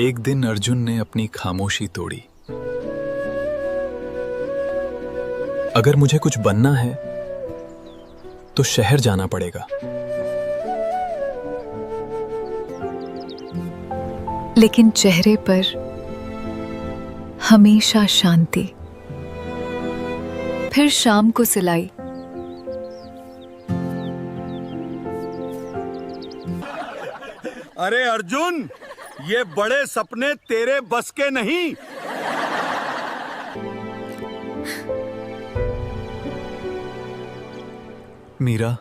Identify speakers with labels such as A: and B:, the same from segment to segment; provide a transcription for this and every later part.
A: एक दिन अर्जुन ने अपनी खामोशी तोड़ी। अगर मुझे कुछ बनना है तो शहर जाना पड़ेगा।
B: लेकिन चेहरे पर हमेशा शांति। फिर शाम को सिलाई।
C: अरे अर्जुन, ये बड़े सपने तेरे बस के नहीं।
A: मीरा,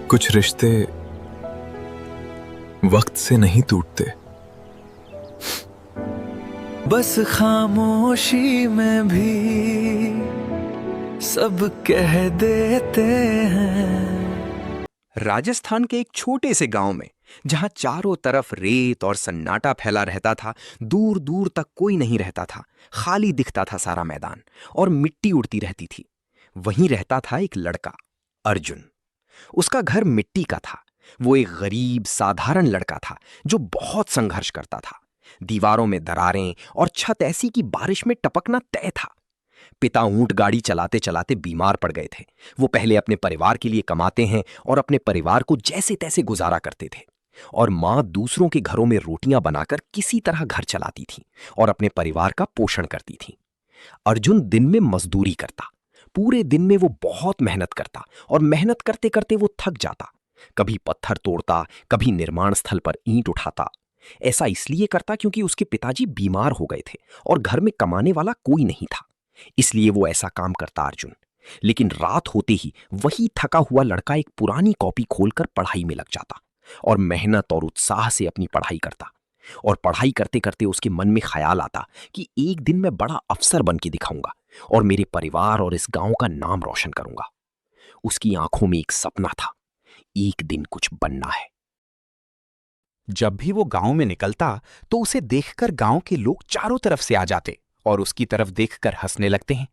A: कुछ रिश्ते वक्त से नहीं टूटते।
D: बस खामोशी में भी सब कह देते हैं।
E: राजस्थान के एक छोटे से गांव में, जहां चारों तरफ रेत और सन्नाटा फैला रहता था, दूर दूर तक कोई नहीं रहता था। खाली दिखता था सारा मैदान और मिट्टी उड़ती रहती थी। वहीं रहता था एक लड़का, अर्जुन। उसका घर मिट्टी का था। वो एक गरीब साधारण लड़का था जो बहुत संघर्ष करता था। दीवारों में दरारें और छत ऐसी कि बारिश में टपकना तय था। पिता ऊंट गाड़ी चलाते चलाते बीमार पड़ गए थे। वो पहले अपने परिवार के लिए कमाते हैं और अपने परिवार को जैसे तैसे गुजारा करते थे। और माँ दूसरों के घरों में रोटियां बनाकर किसी तरह घर चलाती थी और अपने परिवार का पोषण करती थी। अर्जुन दिन में मजदूरी करता। पूरे दिन में वो बहुत मेहनत करता और मेहनत करते करते वो थक जाता। कभी पत्थर तोड़ता, कभी निर्माण स्थल पर ईंट उठाता। ऐसा इसलिए करता क्योंकि उसके पिताजी बीमार हो गए थे और घर में कमाने वाला कोई नहीं था। इसलिए वो ऐसा काम करता अर्जुन। लेकिन रात होते ही वही थका हुआ लड़का एक पुरानी कॉपी खोलकर पढ़ाई में लग जाता और मेहनत और उत्साह से अपनी पढ़ाई करता। और पढ़ाई करते करते उसके मन में ख्याल आता कि एक दिन मैं बड़ा अफसर बन के दिखाऊंगा और मेरे परिवार और इस गांव का नाम रोशन करूंगा। उसकी आंखों में एक सपना था, एक दिन कुछ बनना है।
F: जब भी वो गांव में निकलता तो उसे देखकर गांव के लोग चारों तरफ से आ जाते और उसकी तरफ देखकर हंसने लगते हैं।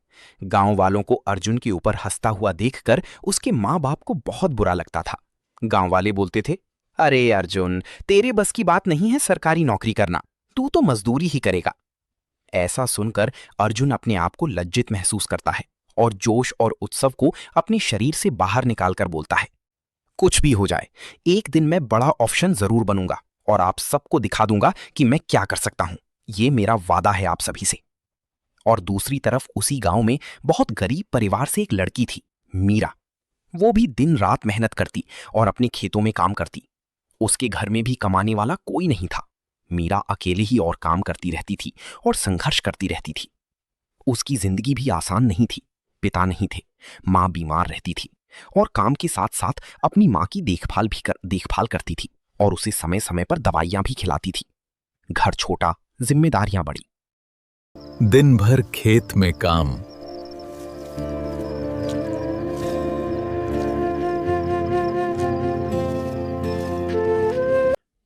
F: गांव वालों को अर्जुन के ऊपर हंसता हुआ देखकर उसके माँ बाप को बहुत बुरा लगता था। गांव वाले बोलते थे, अरे अर्जुन, तेरे बस की बात नहीं है सरकारी नौकरी करना, तू तो मजदूरी ही करेगा। ऐसा सुनकर अर्जुन अपने आप को लज्जित महसूस करता है और जोश और उत्सव को अपने शरीर से बाहर निकालकर बोलता है, कुछ भी हो जाए, एक दिन मैं बड़ा ऑप्शन जरूर बनूंगा और आप सबको दिखा दूंगा कि मैं क्या कर सकता हूं। ये मेरा वादा है आप सभी से। और दूसरी तरफ उसी गांव में बहुत गरीब परिवार से एक लड़की थी, मीरा। वो भी दिन रात मेहनत करती और अपने खेतों में काम करती। उसके घर में भी कमाने वाला कोई नहीं था। मीरा अकेले ही और काम करती रहती थी और संघर्ष करती रहती थी। उसकी जिंदगी भी आसान नहीं थी। पिता नहीं थे, माँ बीमार रहती थी और काम के साथ साथ अपनी माँ की देखभाल करती थी और उसे समय समय पर दवाइयां भी खिलाती थी। घर छोटा, जिम्मेदारियां बड़ी।
A: दिन भर खेत में काम।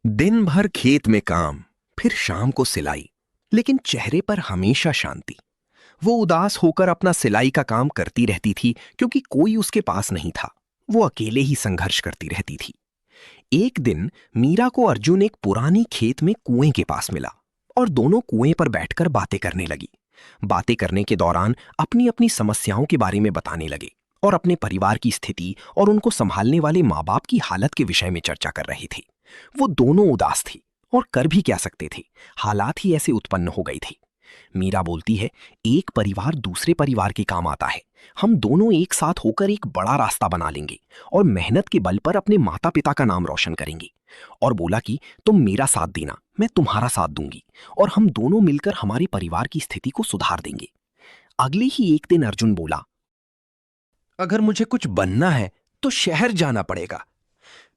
E: दिन भर खेत में काम, फिर शाम को सिलाई। लेकिन चेहरे पर हमेशा शांति। वो उदास होकर अपना सिलाई का काम करती रहती थी क्योंकि कोई उसके पास नहीं था। वो अकेले ही संघर्ष करती रहती थी। एक दिन मीरा को अर्जुन एक पुरानी खेत में कुएं के पास मिला और दोनों कुएं पर बैठकर बातें करने लगी। बातें करने के दौरान अपनी अपनी समस्याओं के बारे में बताने लगे और अपने परिवार की स्थिति और उनको संभालने वाले माँ बाप की हालत के विषय में चर्चा कर रहे थे। वो दोनों उदास थे और कर भी क्या सकते थे, हालात ही ऐसे उत्पन्न हो गई थी। मीरा बोलती है, एक परिवार दूसरे परिवार के काम आता है। हम दोनों एक साथ होकर एक बड़ा रास्ता बना लेंगे और मेहनत के बल पर अपने माता पिता का नाम रोशन करेंगे। और बोला कि तुम मेरा साथ देना, मैं तुम्हारा साथ दूंगी और हम दोनों मिलकर हमारे परिवार की स्थिति को सुधार देंगे। अगले ही एक दिन अर्जुन बोला, अगर मुझे कुछ बनना है तो शहर जाना पड़ेगा।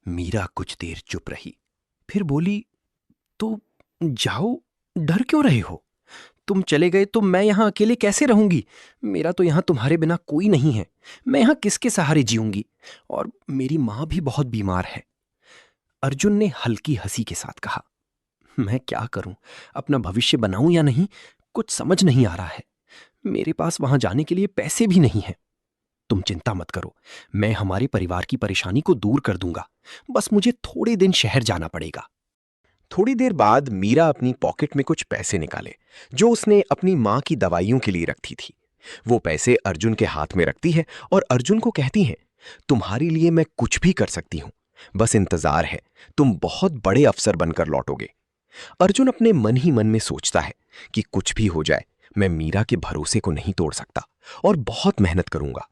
E: मीरा कुछ देर चुप रही, फिर बोली, तो जाओ, डर क्यों रहे हो? तुम चले गए तो मैं यहां अकेले कैसे रहूंगी? मेरा तो यहां तुम्हारे बिना कोई नहीं है। मैं यहां किसके सहारे जीऊंगी? और मेरी मां भी बहुत बीमार है। अर्जुन ने हल्की हंसी के साथ कहा, मैं क्या करूं, अपना भविष्य बनाऊं या नहीं, कुछ समझ नहीं आ रहा है। मेरे पास वहां जाने के लिए पैसे भी नहीं हैं। तुम चिंता मत करो, मैं हमारे परिवार की परेशानी को दूर कर दूंगा। बस मुझे थोड़े दिन शहर जाना पड़ेगा।
F: थोड़ी देर बाद मीरा अपनी पॉकेट में कुछ पैसे निकाले जो उसने अपनी माँ की दवाइयों के लिए रखी थी। वो पैसे अर्जुन के हाथ में रखती है और अर्जुन को कहती है, तुम्हारे लिए मैं कुछ भी कर सकती हूं, बस इंतजार है, तुम बहुत बड़े अफसर बनकर लौटोगे। अर्जुन अपने मन ही मन में सोचता है कि कुछ भी हो जाए मैं मीरा के भरोसे को नहीं तोड़ सकता और बहुत मेहनत करूंगा।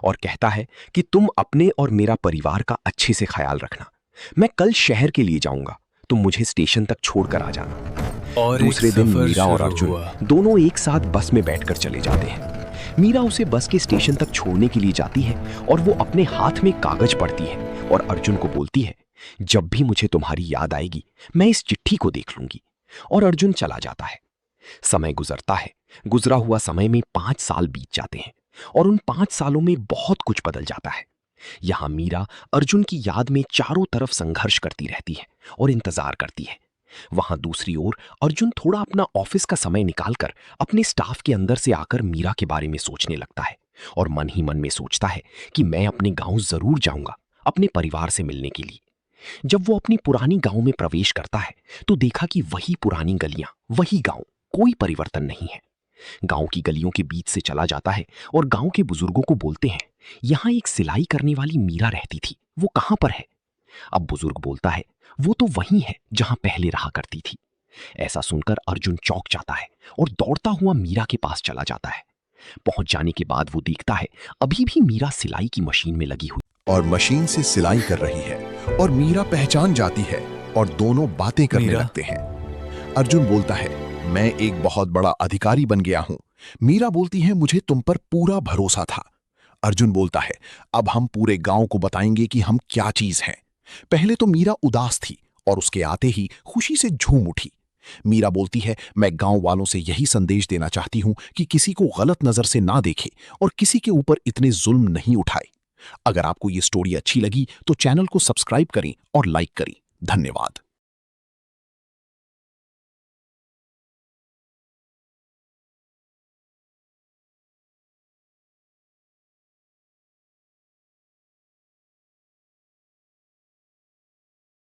F: और कहता है कि तुम अपने और मेरा परिवार का अच्छे से ख्याल रखना। मैं कल शहर के लिए जाऊंगा, तुम मुझे स्टेशन तक छोड़कर आ जाना।
A: और
F: दूसरे
A: एक
F: दिन
A: सफर
F: मीरा और
A: शुरू
F: अर्जुन
A: हुआ।
F: दोनों एक साथ बस में बैठकर चले जाते हैं। मीरा उसे बस के स्टेशन तक छोड़ने के लिए जाती है और वो अपने हाथ में कागज पढ़ती है और अर्जुन को बोलती है, जब भी मुझे तुम्हारी याद आएगी मैं इस चिट्ठी को देख लूंगी। और अर्जुन चला जाता है। समय गुजरता है। गुजरा हुआ समय में 5 साल बीत जाते हैं और उन 5 सालों में बहुत कुछ बदल जाता है। यहां मीरा अर्जुन की याद में चारों तरफ संघर्ष करती रहती है और इंतजार करती है। वहां दूसरी ओर अर्जुन थोड़ा अपना ऑफिस का समय निकालकर अपने स्टाफ के अंदर से आकर मीरा के बारे में सोचने लगता है और मन ही मन में सोचता है कि मैं अपने गांव जरूर जाऊंगा अपने परिवार से मिलने के लिए। जब वो अपनी पुरानी गांव में प्रवेश करता है तो देखा कि वही पुरानी गलियां, वही गांव, कोई परिवर्तन नहीं है। गांव की गलियों के बीच से चला जाता है और गांव के बुजुर्गों को बोलते हैं, यहां एक सिलाई करने वाली मीरा रहती थी, वो कहां पर है? अब बुजुर्ग बोलता है, वो तो वही है जहां पहले रहा करती थी। ऐसा सुनकर अर्जुन चौंक जाता है और दौड़ता हुआ मीरा के पास चला जाता है। पहुंच जाने के बाद वो देखता है अभी भी मीरा सिलाई की मशीन में लगी हुई
G: और मशीन से सिलाई कर रही है और मीरा पहचान जाती है और दोनों बातें करने
A: मीरा?
G: लगते हैं। अर्जुन बोलता है, मैं एक बहुत बड़ा अधिकारी बन गया हूं। मीरा बोलती है, मुझे तुम पर पूरा भरोसा था। अर्जुन बोलता है, अब हम पूरे गांव को बताएंगे कि हम क्या चीज हैं। पहले तो मीरा उदास थी और उसके आते ही खुशी से झूम उठी। मीरा बोलती है, मैं गांव वालों से यही संदेश देना चाहती हूं कि किसी को गलत नजर से ना देखे और किसी के ऊपर इतने जुल्म नहीं उठाए। अगर आपको ये स्टोरी अच्छी लगी तो चैनल को सब्सक्राइब करें और लाइक करें। धन्यवाद।